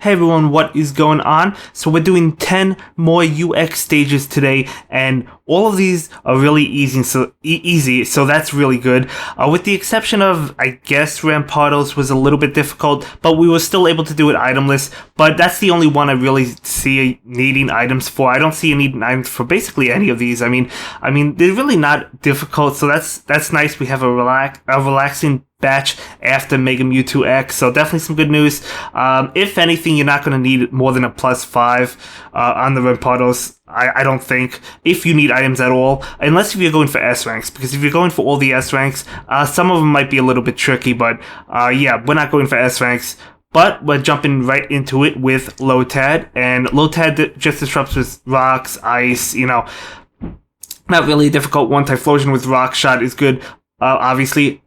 Hey everyone, what is going on? So we're doing 10 more UX stages today, and all of these are really easy, so that's really good. With the exception of, I guess, Rampardos was a little bit difficult, but we were still able to do it itemless. But that's the only one I really see needing items for. I don't see needing items for basically any of these. I mean, they're really not difficult, so that's nice. We have a relaxing batch after Mega Mewtwo X, so definitely some good news. If anything, you're not going to need more than a +5 on the Rampardos. I don't think, if you need items at all, unless if you're going for S ranks, because if you're going for all the S ranks, some of them might be a little bit tricky, but yeah, we're not going for S ranks. But we're jumping right into it with Lotad, and Lotad just disrupts with rocks, ice, not really a difficult one. Typhlosion with Rock Shot is good. Obviously,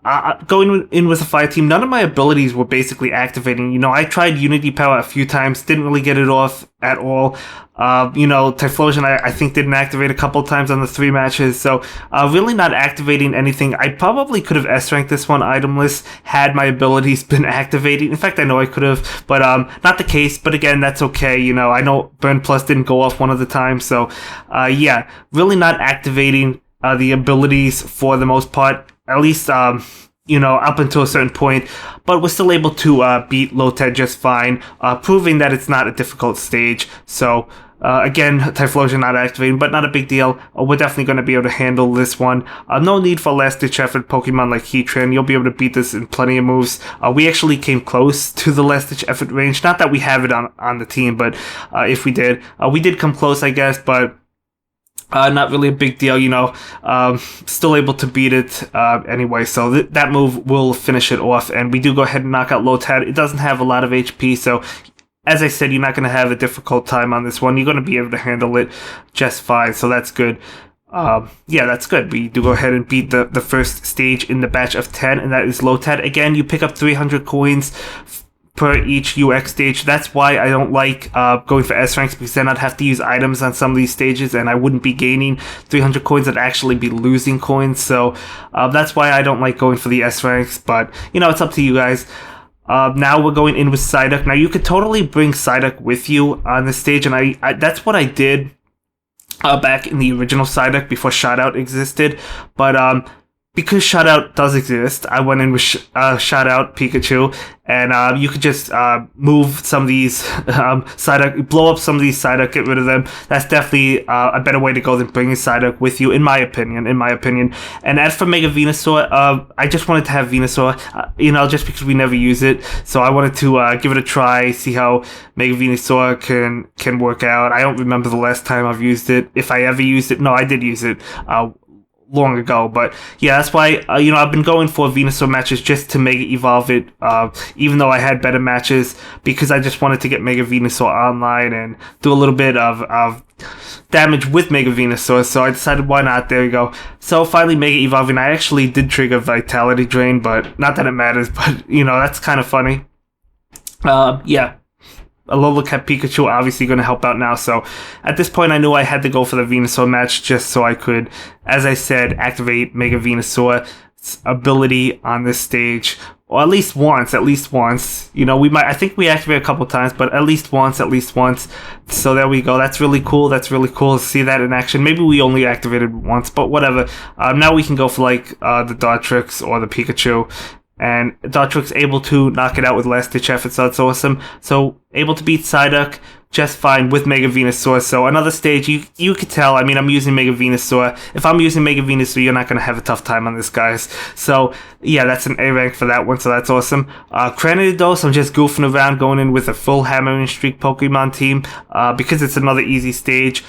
going in with a fire team, none of my abilities were basically activating. I tried Unity Power a few times, didn't really get it off at all. Typhlosion I think didn't activate a couple times on the 3 matches, so really not activating anything. I probably could have S-ranked this one itemless had my abilities been activating. In fact, I know I could have, but not the case. But again, that's okay. I know Burn Plus didn't go off one of the times, so yeah, really not activating the abilities for the most part. At least, up until a certain point, but we're still able to beat Lotad just fine, proving that it's not a difficult stage. So, again, Typhlosion not activating, but not a big deal. We're definitely going to be able to handle this one. No need for last-ditch effort Pokemon like Heatran. You'll be able to beat this in plenty of moves. We actually came close to the last-ditch effort range. Not that we have it on the team, but if we did. We did come close, I guess, but not really a big deal, still able to beat it anyway, so that move will finish it off, and we do go ahead and knock out Lotad. It doesn't have a lot of HP, so as I said, you're not going to have a difficult time on this one. You're going to be able to handle it just fine, so that's good. Yeah, that's good. We do go ahead and beat the first stage in the batch of 10, and that is Lotad. Again, you pick up 300 coins per each UX stage. That's why I don't like going for S ranks, because then I'd have to use items on some of these stages, and I wouldn't be gaining 300 coins. I'd actually be losing coins. So that's why I don't like going for the S ranks. But it's up to you guys. Now we're going in with Psyduck. Now you could totally bring Psyduck with you on this stage, and I that's what I did back in the original Psyduck before Shoutout existed. But because Shoutout does exist, I went in with Shoutout Pikachu, and you could just move some of these Psyduck, blow up some of these Psyduck, get rid of them. That's definitely a better way to go than bringing Psyduck with you, in my opinion. And as for Mega Venusaur, I just wanted to have Venusaur, just because we never use it. So I wanted to give it a try, see how Mega Venusaur can work out. I don't remember the last time I've used it. If I ever used it, no, I did use it long ago, but yeah, that's why I've been going for Venusaur matches just to Mega Evolve it, even though I had better matches, because I just wanted to get Mega Venusaur online and do a little bit of damage with Mega Venusaur, so I decided why not. There you go. So finally Mega Evolving. I actually did trigger Vitality Drain, but not that it matters, but that's kind of funny. Yeah, Alola Cat Pikachu obviously going to help out now, so at this point I knew I had to go for the Venusaur match just so I could, as I said, activate Mega Venusaur's ability on this stage, or at least once. I think we activate a couple times, but at least once. So there we go. That's really cool to see that in action. Maybe we only activated once, but whatever. Now we can go for like the Dartrix or the Pikachu, and Dartrix able to knock it out with last-ditch effort, so that's awesome. So able to beat Psyduck just fine with Mega Venusaur. So another stage, you could tell, I'm using Mega Venusaur. If I'm using Mega Venusaur, you're not going to have a tough time on this, guys. So yeah, that's an A rank for that one, so that's awesome. Cradily, I'm just goofing around, going in with a full Hammering Streak Pokemon team, because it's another easy stage.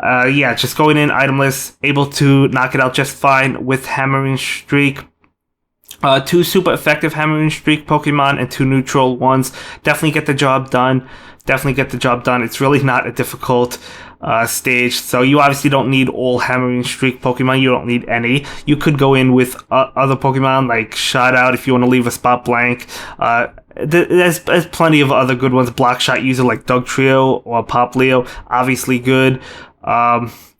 Yeah, just going in itemless, able to knock it out just fine with Hammering Streak. 2 super effective Hammering Streak Pokemon and 2 neutral ones. Definitely get the job done. It's really not a difficult stage. So you obviously don't need all Hammering Streak Pokemon. You don't need any. You could go in with other Pokemon like Shoutout if you want to leave a spot blank. There's plenty of other good ones. Block Shot user like Dugtrio or Poplio, obviously good.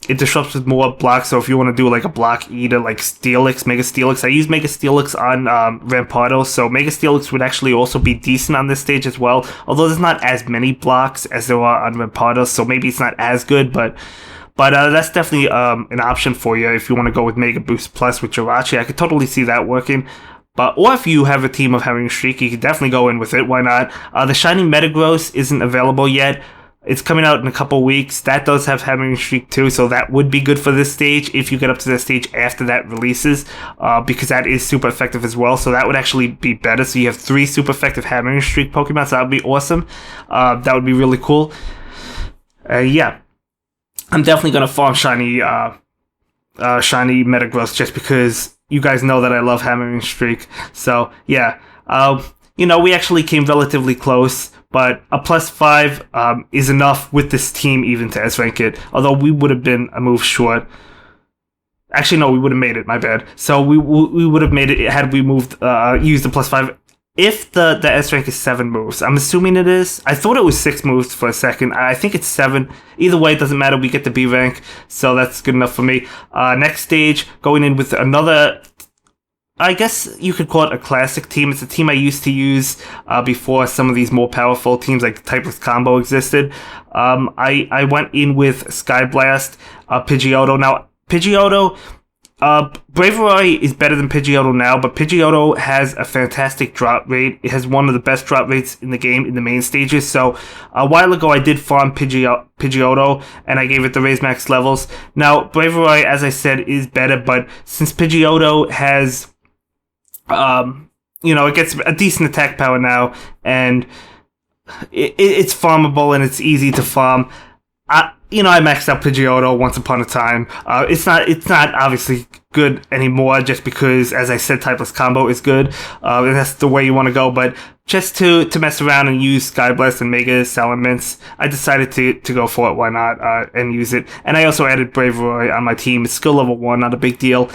it disrupts with more blocks. So if you want to do like a block eater, like Steelix, Mega Steelix, I use Mega Steelix on Rampardos, so Mega Steelix would actually also be decent on this stage as well. Although there's not as many blocks as there are on Rampardos, so maybe it's not as good, but that's definitely an option for you if you want to go with Mega Boost Plus with Jirachi. I could totally see that working. Or if you have a team of Hammering Streak, you could definitely go in with it. Why not? The Shiny Metagross isn't available yet. It's coming out in a couple weeks. That does have Hammering Streak too, so that would be good for this stage if you get up to the stage after that releases, because that is super effective as well. So that would actually be better. So you have 3 super effective Hammering Streak Pokemon, so that would be awesome. That would be really cool. Yeah. I'm definitely going to farm Shiny Metagross just because you guys know that I love Hammering Streak. So, yeah. We actually came relatively close, but a +5 is enough with this team even to S-rank it, although we would have been a move short. Actually, no, we would have made it, my bad. So we would have made it had we used the +5. If the S-rank is 7 moves, I'm assuming it is. I thought it was 6 moves for a second. I think it's 7. Either way, it doesn't matter. We get the B rank, so that's good enough for me. Next stage, going in with another, I guess you could call it a classic team. It's a team I used to use before some of these more powerful teams like Typeless Combo existed. I went in with Skyblast, Pidgeotto. Now, Pidgeotto, Bravery is better than Pidgeotto now, but Pidgeotto has a fantastic drop rate. It has one of the best drop rates in the game in the main stages. So a while ago, I did farm Pidgeotto, and I gave it the raise max levels. Now, Bravery, as I said, is better, but since Pidgeotto has it gets a decent attack power now, and it's farmable and it's easy to farm. I maxed out Pidgeotto once upon a time. It's not obviously good anymore just because, as I said, Typeless Combo is good. And that's the way you want to go. But just to mess around and use Skyblast and Mega Salamence, I decided to go for it. Why not? And use it. And I also added Bravery on my team. It's skill level 1, not a big deal.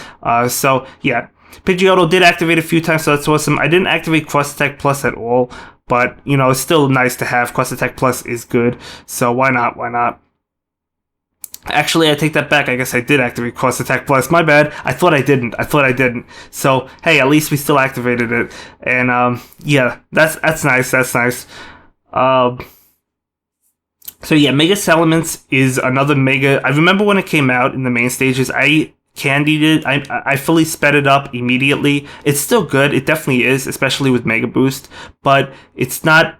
So, yeah. Pidgeotto did activate a few times, so that's awesome. I didn't activate Cross Attack Plus at all, but, it's still nice to have. Cross Attack Plus is good, so why not? Actually, I take that back. I guess I did activate Cross Attack Plus. My bad. I thought I didn't. So, hey, at least we still activated it. And, yeah, that's nice. So, yeah, Mega Salamence is another Mega. I remember when it came out in the main stages, I candied it. I fully sped it up immediately. It's still good. It definitely is, especially with Mega Boost. But it's not.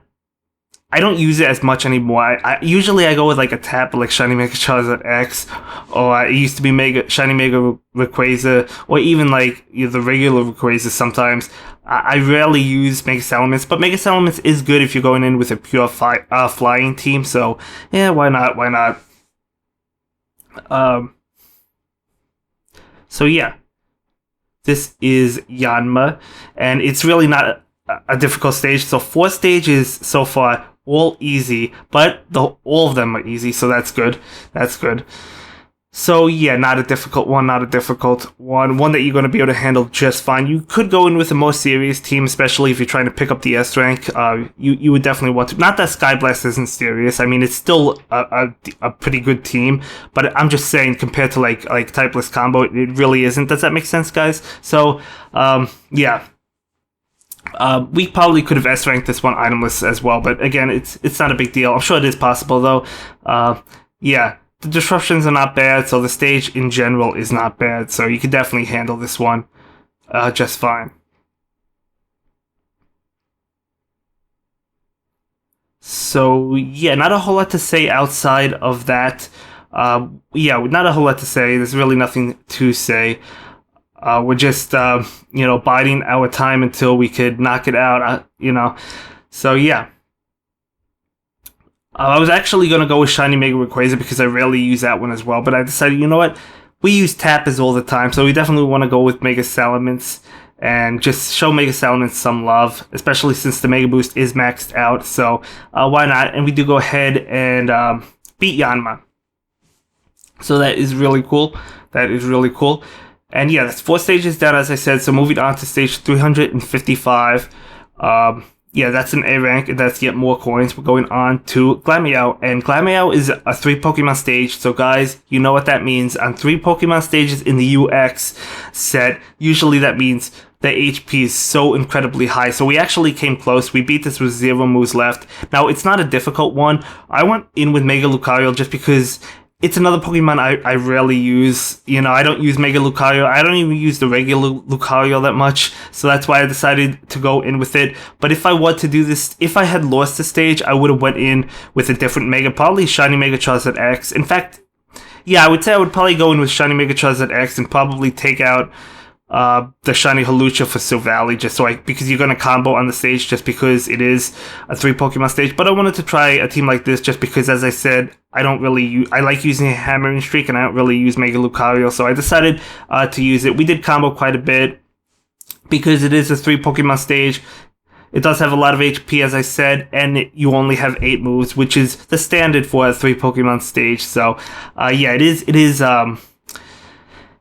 I don't use it as much anymore. Usually I go with like a tap, like Shiny Mega Charizard X, or it used to be Shiny Mega Rayquaza, or even like the regular Rayquaza sometimes. I rarely use Mega Salamence, but Mega Salamence is good if you're going in with a pure flying team. So yeah, why not? So yeah, this is Yanma, and it's really not a difficult stage. So 4 stages so far, all easy, but all of them are easy, so that's good. So yeah, not a difficult one, one that you're going to be able to handle just fine. You could go in with a more serious team, especially if you're trying to pick up the S rank. You would definitely want to. Not that Skyblast isn't serious. I mean, it's still a pretty good team, but I'm just saying compared to like Typeless Combo, it really isn't. Does that make sense, guys? So yeah. We probably could have S-ranked this one itemless as well, but again, it's not a big deal. I'm sure it is possible, though. Yeah, the disruptions are not bad, so the stage in general is not bad, so you can definitely handle this one just fine. So, yeah, not a whole lot to say outside of that. Yeah, not a whole lot to say. There's really nothing to say. We're just, biding our time until we could knock it out, So, yeah. I was actually going to go with Shiny Mega Rayquaza because I rarely use that one as well, but I decided, you know what? We use Tappers all the time, so we definitely want to go with Mega Salamence and just show Mega Salamence some love, especially since the Mega Boost is maxed out, so why not? And we do go ahead and beat Yanma. So that is really cool. And yeah, that's 4 stages down, as I said. So moving on to stage 355. yeah, that's an A rank, and that's yet more coins. We're going on to Glammyo, and Glammyo is a 3 Pokemon stage, so guys, you know what that means. On 3 Pokemon stages in the UX set, usually that means the HP is so incredibly high, so we actually came close. We beat this with 0 moves left. Now, it's not a difficult one. I went in with Mega Lucario just because it's another Pokemon I rarely use. You know, I don't use Mega Lucario. I don't even use the regular Lucario that much. So that's why I decided to go in with it. But if I were to do this, if I had lost the stage, I would have went in with a different Mega, probably Shiny Mega Charizard X. In fact, yeah, I would say I would probably go in with Shiny Mega Charizard X and probably take out the Shiny Hawlucha for Silvally, just so because you're going to combo on the stage just because it is a 3 Pokemon stage. But I wanted to try a team like this just because, as I said, I like using a Hammering Streak and I don't really use Mega Lucario, so I decided to use it. We did combo quite a bit because it is a 3 Pokemon stage. It does have a lot of HP, as I said, and you only have 8 moves, which is the standard for a 3 Pokemon stage. So yeah, it is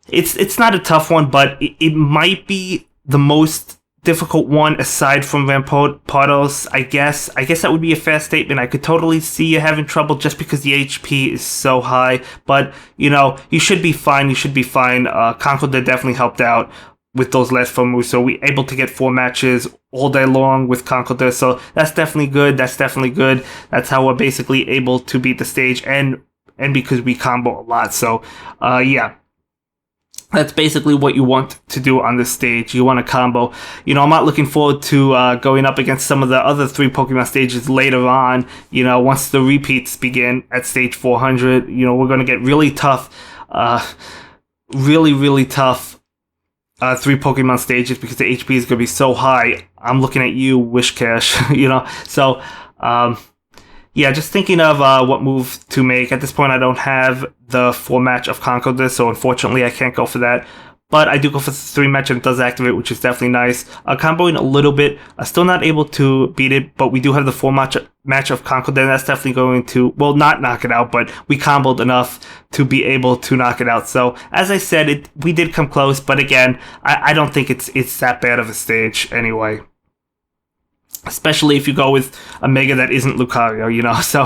It's not a tough one, but it might be the most difficult one aside from Rampardos, I guess. I guess that would be a fair statement. I could totally see you having trouble just because the HP is so high. But, you know, you should be fine. You should be fine. Conkeldurr definitely helped out with those last 4 moves. So we able to get 4 matches all day long with Conkeldurr. So that's definitely good. That's definitely good. That's how we're basically able to beat the stage. And because we combo a lot. So, yeah. That's basically what you want to do on this stage. You want to combo. You know, I'm not looking forward to going up against some of the other 3 Pokemon stages later on. You know, once the repeats begin at stage 400, you know, we're going to get really tough, really tough 3 Pokemon stages because the HP is going to be so high. I'm looking at you, Wishcash, you know. So, yeah, just thinking of what move to make. At this point, I don't have the 4 match of Conkeldurr, so unfortunately I can't go for that. But I do go for the 3 match and it does activate, which is definitely nice. Comboing a little bit. Still not able to beat it, but we do have the 4 match of Conkeldurr, and that's definitely going to, well, not knock it out, but we comboed enough to be able to knock it out. So, as I said, we did come close, but again, I don't think it's that bad of a stage anyway. Especially if you go with a Mega that isn't Lucario, you know. So,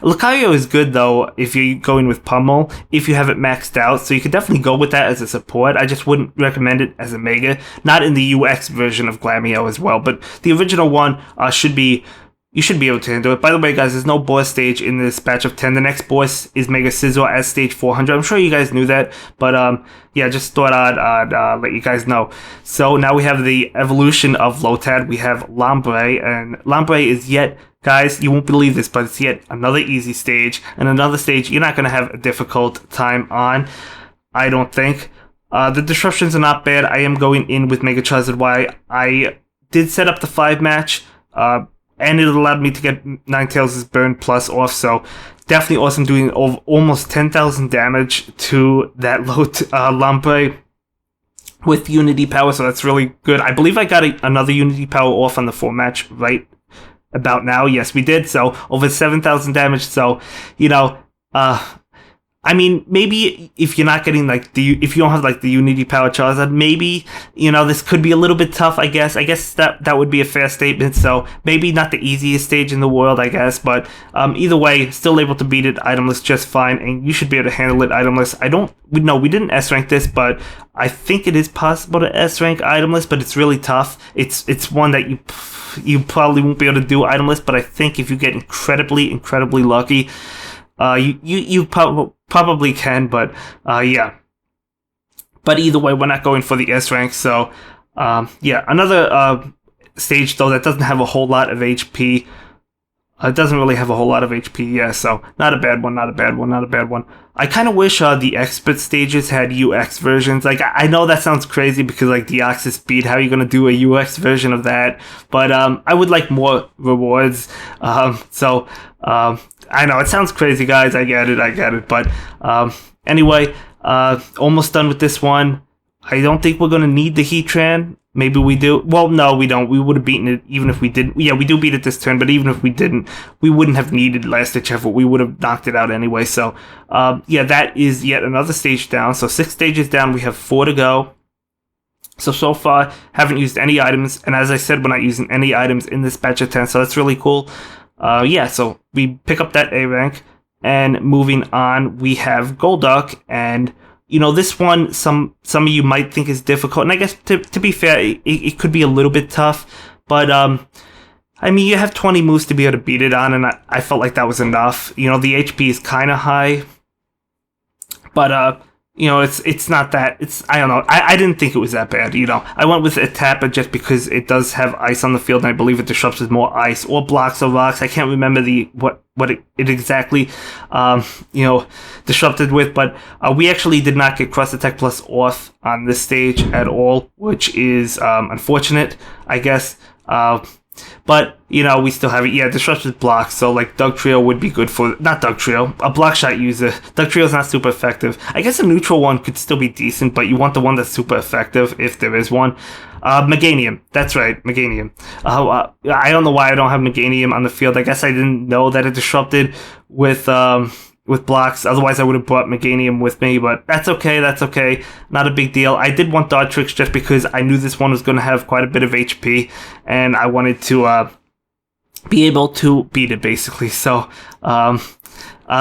Lucario is good, though, if you're going with Pummel, if you have it maxed out. So you could definitely go with that as a support. I just wouldn't recommend it as a Mega. Not in the UX version of Glammyo as well. But the original one you should be able to handle it. By the way, guys, there's no boss stage in this batch of 10. The next boss is Mega Scizor at stage 400. I'm sure you guys knew that, but yeah, just thought I'd let you guys know. So now we have the evolution of Lotad. We have Lamprey, and Lamprey is yet, guys, you won't believe this, but it's yet another easy stage, and another stage you're not going to have a difficult time on, I don't think. The disruptions are not bad. I am going in with Mega Charizard Y. I did set up the 5 match, and it allowed me to get Ninetales' Burn Plus off, so definitely awesome, doing almost 10,000 damage to that Lamprey with Unity Power, so that's really good. I believe I got another Unity Power off on the 4 match right about now. Yes, we did, so over 7,000 damage, so, you know, I mean, maybe if you're not getting, like, if you don't have, like, the Unity Power Charizard, maybe, you know, this could be a little bit tough, I guess. I guess that would be a fair statement, so maybe not the easiest stage in the world, I guess, but either way, still able to beat it itemless just fine, and you should be able to handle it itemless. We didn't S-rank this, but I think it is possible to S-rank itemless, but it's really tough. It's one that you probably won't be able to do itemless, but I think if you get incredibly lucky, you probably can, but yeah. But either way, we're not going for the S rank, so yeah. Another stage, though, that doesn't have a whole lot of HP. It doesn't really have a whole lot of HP, yeah, so not a bad one. I kind of wish the expert stages had UX versions. Like, I know that sounds crazy because, like, Deoxys Speed, how are you going to do a UX version of that? But I would like more rewards. So I know, it sounds crazy, guys. I get it. But anyway, almost done with this one. I don't think we're going to need the Heatran. Maybe we do. Well, no, we don't. We would have beaten it even if we didn't. Yeah, we do beat it this turn, but even if we didn't, we wouldn't have needed last ditch effort. We would have knocked it out anyway. So, yeah, that is yet another stage down. So 6 stages down. We have 4 to go. So far, haven't used any items, and as I said, we're not using any items in this batch of 10, so that's really cool. Yeah, so we pick up that A rank, and moving on, we have Golduck, and this one, some of you might think is difficult, and I guess to be fair, it could be a little bit tough, but I mean, you have 20 moves to be able to beat it on, and I felt like that was enough. The HP is kind of high, but it's not that. I don't know. I didn't think it was that bad. I went with a Tapper just because it does have ice on the field, and I believe it disrupts with more ice or blocks or rocks. I can't remember what it exactly disrupted with, but we actually did not get Cross Attack Plus off on this stage at all, which is unfortunate, I guess. But, we still have it. Yeah, disrupted blocks. So, like, Dugtrio would be good for... Not Dugtrio, a block shot user. Dugtrio's not super effective. I guess a neutral one could still be decent, but you want the one that's super effective, if there is one. Meganium. That's right, Meganium. I don't know why I don't have Meganium on the field. I guess I didn't know that it disrupted with blocks. Otherwise, I would have brought Meganium with me, but that's okay. Not a big deal. I did want Dartrix just because I knew this one was going to have quite a bit of HP, and I wanted to be able to beat it, basically. So,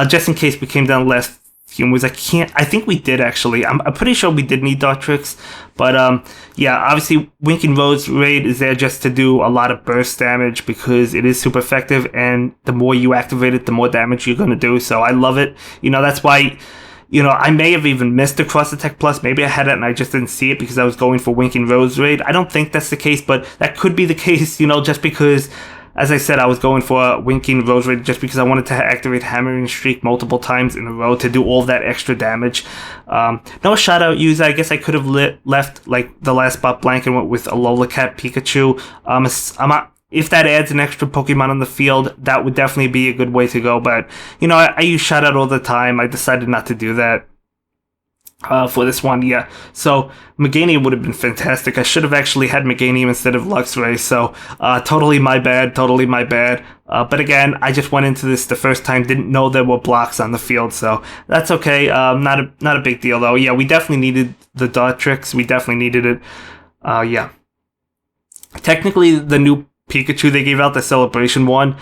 just in case we came down last few moves, I think we did, actually. I'm pretty sure we did need Dartrix, but yeah, obviously Winking Rose Raid is there just to do a lot of burst damage because it is super effective, and the more you activate it, the more damage you're going to do, so I love it. That's why, I may have even missed the Cross Attack Plus. Maybe I had it and I just didn't see it because I was going for Winking Rose Raid. I don't think that's the case, but that could be the case, just because... As I said, I was going for Winking Rose Raid just because I wanted to activate Hammering Streak multiple times in a row to do all that extra damage. No shout-out user. I guess I could have left like the last spot blank and went with a Lolacat Pikachu. If that adds an extra Pokemon on the field, that would definitely be a good way to go. But, I use shout-out all the time. I decided not to do that. For this one, yeah. So, Meganium would have been fantastic. I should have actually had Meganium instead of Luxray, so totally my bad. But again, I just went into this the first time, didn't know there were blocks on the field, so that's okay. Not a big deal, though. Yeah, we definitely needed the Dartrix. We definitely needed it. Yeah. Technically, the new Pikachu they gave out, the Celebration one,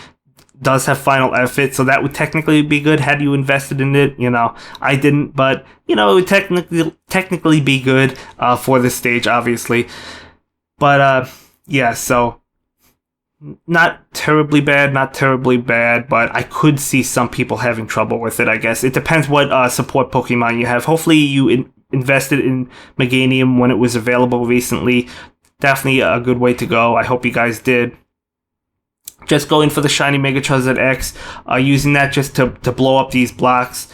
does have final effort, so that would technically be good had you invested in it. I didn't, but it would technically be good for this stage, obviously. But yeah, so not terribly bad, but I could see some people having trouble with it. I guess it depends what support Pokemon you have. Hopefully, you invested in Meganium when it was available recently. Definitely a good way to go. I hope you guys did. Just going for the Shiny Mega Charizard X, using that just to blow up these blocks,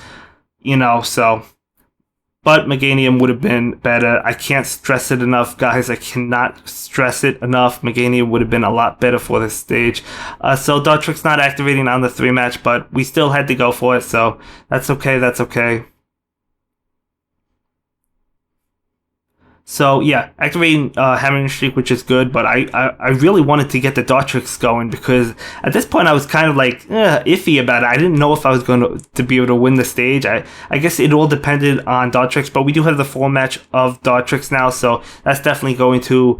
so. But Meganium would have been better. I can't stress it enough, guys. I cannot stress it enough. Meganium would have been a lot better for this stage. So Dartrix not activating on the 3-match, but we still had to go for it, so that's okay. So yeah, activating Hammering Streak, which is good, but I really wanted to get the Dartrix going because at this point I was kind of like iffy about it. I didn't know if I was going to be able to win the stage. I guess it all depended on Dartrix, but we do have the 4-match of Dartrix now, so that's definitely going to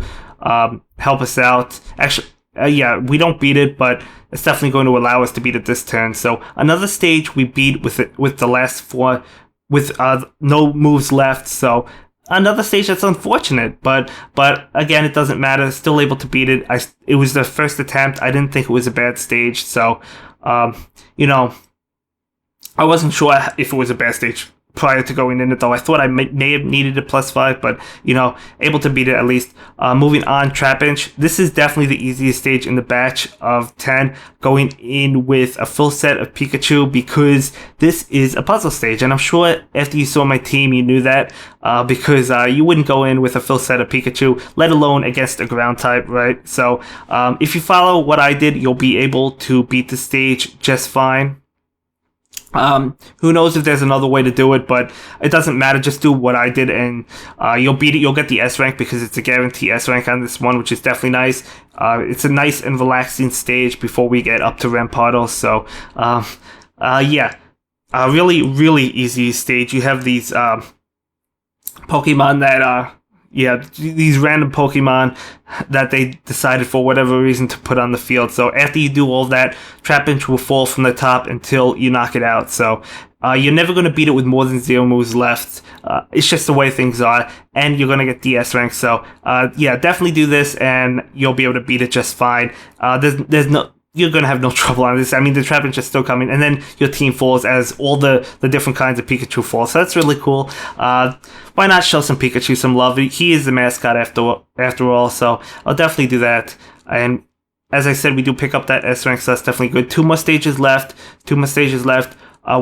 help us out. Actually, yeah, we don't beat it, but it's definitely going to allow us to beat it this turn. So another stage we beat with the last 4 with no moves left, so another stage that's unfortunate, but again, it doesn't matter. Still able to beat it. It was the first attempt. I didn't think it was a bad stage, so I wasn't sure if it was a bad stage prior to going in it, though. I thought I may have needed a +5, but able to beat it at least. Moving on, Trapinch. This is definitely the easiest stage in the batch of 10, going in with a full set of Pikachu because this is a puzzle stage, and I'm sure after you saw my team you knew that because you wouldn't go in with a full set of Pikachu, let alone against a ground type, right? So if you follow what I did, you'll be able to beat the stage just fine. Who knows if there's another way to do it, but it doesn't matter. Just do what I did, and you'll beat it. You'll get the S rank because it's a guarantee S rank on this one, which is definitely nice. It's a nice and relaxing stage before we get up to Rampardos. So, yeah, really, really easy stage. You have these Pokemon that these random Pokemon that they decided for whatever reason to put on the field. So after you do all that, Trapinch will fall from the top until you knock it out. So you're never going to beat it with more than 0 moves left. It's just the way things are, and you're going to get DS rank. So definitely do this, and you'll be able to beat it just fine. You're going to have no trouble on this. I mean, the Trapinch is still coming, and then your team falls as all the different kinds of Pikachu fall. So that's really cool. Why not show some Pikachu some love? He is the mascot after all, so I'll definitely do that. And as I said, we do pick up that S rank, so that's definitely good. 2 more stages left.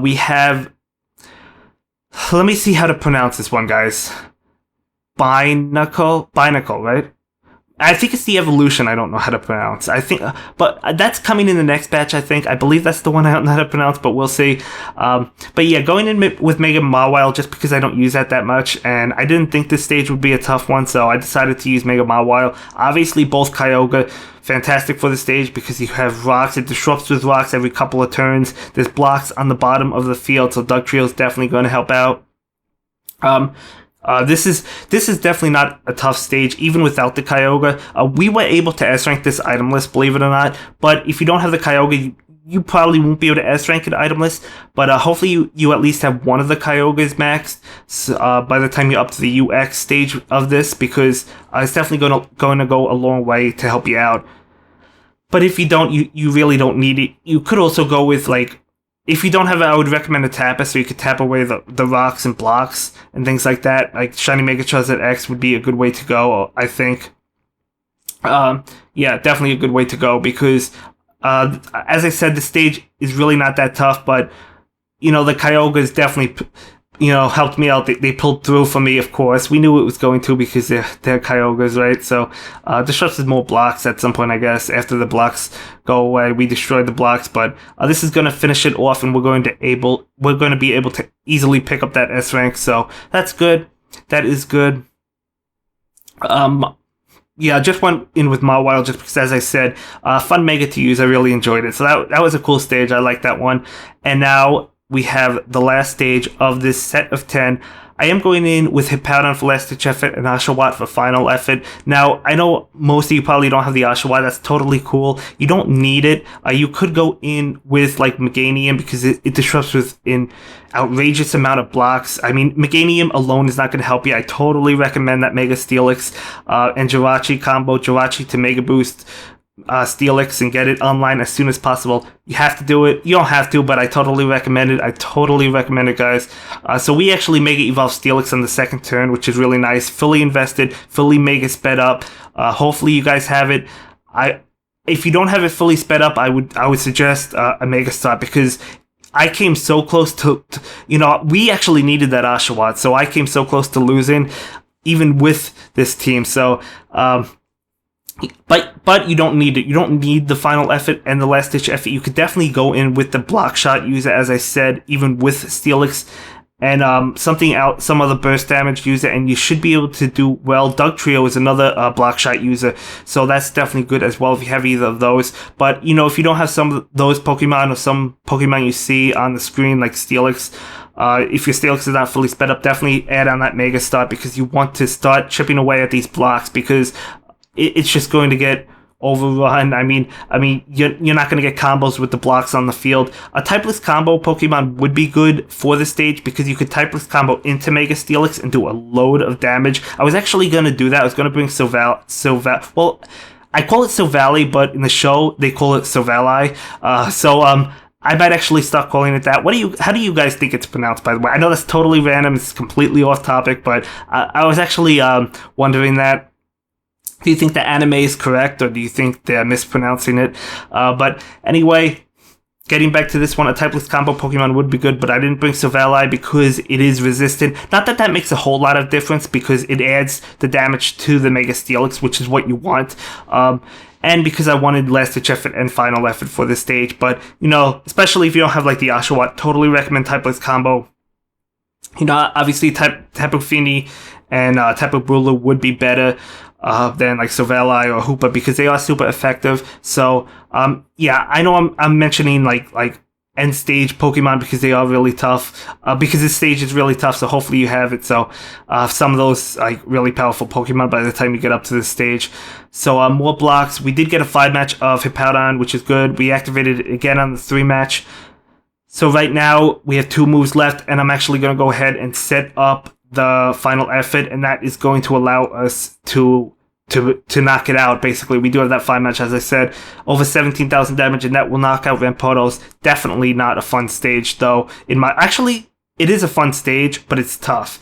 We have... Let me see how to pronounce this one, guys. Binacle, right? I think it's the evolution I don't know how to pronounce. But that's coming in the next batch, I think. I believe that's the one I don't know how to pronounce, but we'll see. But yeah, going in with Mega Mawile just because I don't use that much, and I didn't think this stage would be a tough one, so I decided to use Mega Mawile. Obviously, both Kyogre, fantastic for the stage because you have rocks. It disrupts with rocks every couple of turns. There's blocks on the bottom of the field, so Dugtrio is definitely going to help out. This is definitely not a tough stage, even without the Kyogre. We were able to S-rank this item list, believe it or not, but if you don't have the Kyogre, you probably won't be able to S-rank an item list, but hopefully you at least have one of the Kyogres maxed by the time you're up to the UX stage of this, because it's definitely going to go a long way to help you out. But if you don't, you really don't need it. You could also go with, like, if you don't have it, I would recommend a Tapper, so you could tap away the rocks and blocks and things like that. Like Shiny Mega Charizard X would be a good way to go, I think. Definitely a good way to go because, as I said, the stage is really not that tough, but, the Kyogres definitely, helped me out. They pulled through for me, of course. We knew it was going to because they're Kyogres, right? So, disrupted more blocks at some point, I guess. After the blocks go away, we destroyed the blocks, but this is going to finish it off, and we're going to be able to easily pick up that S rank. So that's good. That is good. I just went in with Mawile just because, as I said, fun Mega to use. I really enjoyed it. So that was a cool stage. I like that one. And now we have the last stage of this set of 10. I am going in with Hippowdon for last ditch effort and Oshawott for final effort. Now, I know most of you probably don't have the Oshawott. That's totally cool. You don't need it. You could go in with, like, Meganium because it disrupts with an outrageous amount of blocks. I mean, Meganium alone is not going to help you. I totally recommend that Mega Steelix and Jirachi combo. Jirachi to Mega Boost Steelix and get it online as soon as possible. You have to do it. You don't have to, but I totally recommend it. I totally recommend it, guys. So we actually Mega Evolve Steelix on the second turn, which is really nice. Fully invested, fully Mega sped up. Hopefully you guys have it. If you don't have it fully sped up, I would suggest a Mega Start because I came so close to we actually needed that Oshawott, so I came so close to losing even with this team. So But you don't need it. You don't need the final effort and the last ditch effort. You could definitely go in with the block shot user, as I said, even with Steelix and some other burst damage user, and you should be able to do well. Dugtrio is another block shot user, so that's definitely good as well if you have either of those. But if you don't have some of those Pokemon or some Pokemon you see on the screen like Steelix, if your Steelix is not fully sped up, definitely add on that Mega Start because you want to start chipping away at these blocks because it's just going to get overrun. I mean, you're not going to get combos with the blocks on the field. A typeless combo Pokemon would be good for the stage because you could typeless combo into Mega Steelix and do a load of damage. I was actually going to do that. I was going to bring well, I call it Silvally, but in the show they call it Silvally. I might actually stop calling it that. How do you guys think it's pronounced, by the way? I know that's totally random. It's completely off topic, but I was actually wondering that. Do you think the anime is correct, or do you think they're mispronouncing it? But anyway, getting back to this one, a typeless combo Pokemon would be good, but I didn't bring Silvally because it is resistant. Not that that makes a whole lot of difference because it adds the damage to the Mega Steelix, which is what you want. And because I wanted last ditch effort and final effort for this stage. But, especially if you don't have like the Oshawott, totally recommend typeless combo. Obviously Tapu Fini and Tapu Bulu would be better than like Silvally or Hoopa because they are super effective. So I know I'm mentioning like end stage Pokemon because they are really tough. Because this stage is really tough, so hopefully you have it. So some of those like really powerful Pokemon by the time you get up to this stage. So more blocks. We did get a 5-match of Hippowdon, which is good. We activated it again on the 3-match. So right now we have 2 moves left, and I'm actually going to go ahead and set up the final effort, and that is going to allow us to knock it out. Basically, we do have that 5-match, as I said, over 17,000 damage, and that will knock out Rampardos. Definitely not a fun stage, though. Actually, it is a fun stage, but it's tough.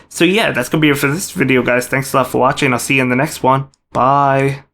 So yeah, that's gonna be it for this video, guys. Thanks a lot for watching. I'll see you in the next one. Bye.